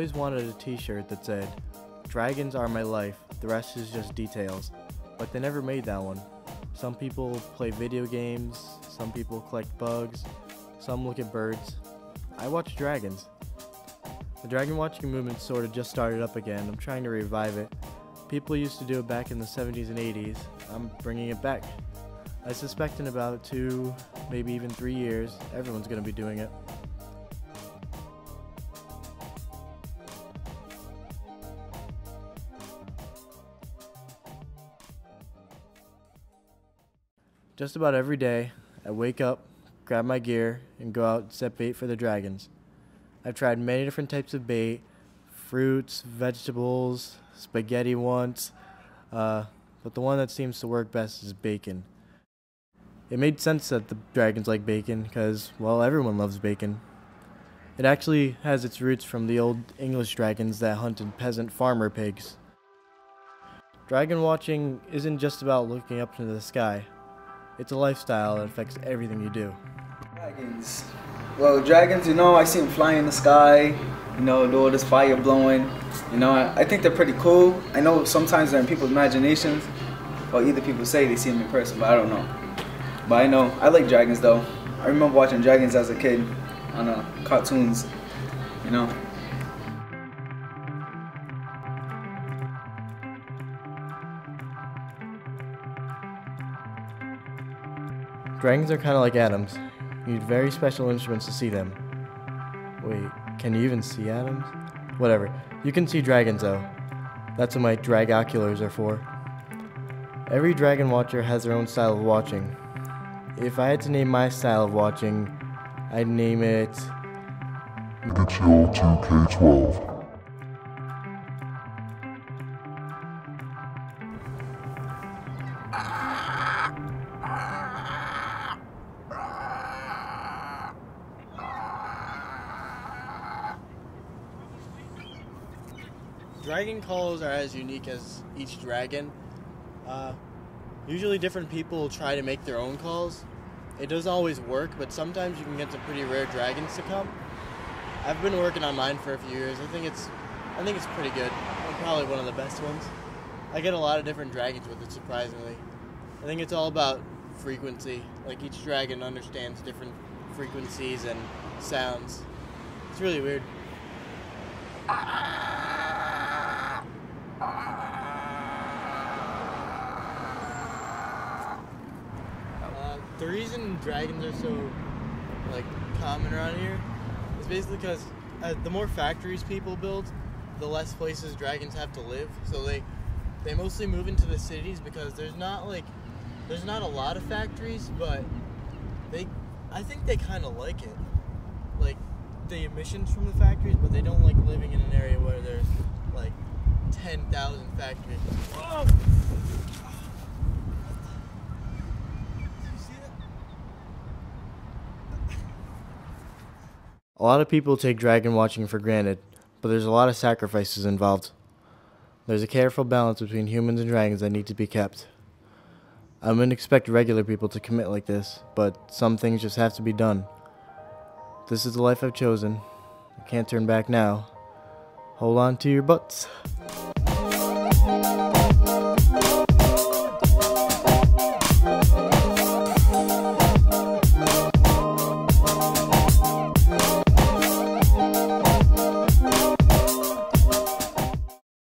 always wanted a t-shirt that said, "Dragons are my life, the rest is just details," but they never made that one. Some people play video games, some people collect bugs, some look at birds. I watch dragons. The dragon watching movement sort of just started up again. I'm trying to revive it. People used to do it back in the 70s and 80s. I'm bringing it back. I suspect in about 2, maybe even 3 years, everyone's going to be doing it. Just about every day, I wake up, grab my gear, and go out and set bait for the dragons. I've tried many different types of bait, fruits, vegetables, spaghetti once, but the one that seems to work best is bacon. It made sense that the dragons like bacon because, well, everyone loves bacon. It actually has its roots from the old English dragons that hunted peasant farmer pigs. Dragon watching isn't just about looking up into the sky. It's a lifestyle that affects everything you do. Dragons. Well, dragons, I see them flying in the sky, do all this fire blowing. I think they're pretty cool. I know sometimes they're in people's imaginations, or either people say they see them in person, but I don't know. But I know, I like dragons though. I remember watching dragons as a kid on cartoons, Dragons are kind of like atoms. You need very special instruments to see them. Wait, can you even see atoms? Whatever. You can see dragons though. That's what my dragoculars are for. Every dragon watcher has their own style of watching. If I had to name my style of watching, I'd name it AS220. Dragon calls are as unique as each dragon. Usually different people try to make their own calls. It doesn't always work, but sometimes you can get some pretty rare dragons to come. I've been working on mine for a few years. I think it's pretty good. I'm probably one of the best ones. I get a lot of different dragons with it, surprisingly. I think it's all about frequency. Like each dragon understands different frequencies and sounds. It's really weird. The reason dragons are so common around here is basically because the more factories people build, the less places dragons have to live. So they mostly move into the cities because there's not a lot of factories, but I think they kind of like it, like the emissions from the factories, but they don't like living in an area where there's 10,000 factories. Oh! A lot of people take dragon watching for granted, but there's a lot of sacrifices involved. There's a careful balance between humans and dragons that need to be kept. I wouldn't expect regular people to commit like this, but some things just have to be done. This is the life I've chosen. I can't turn back now. Hold on to your butts.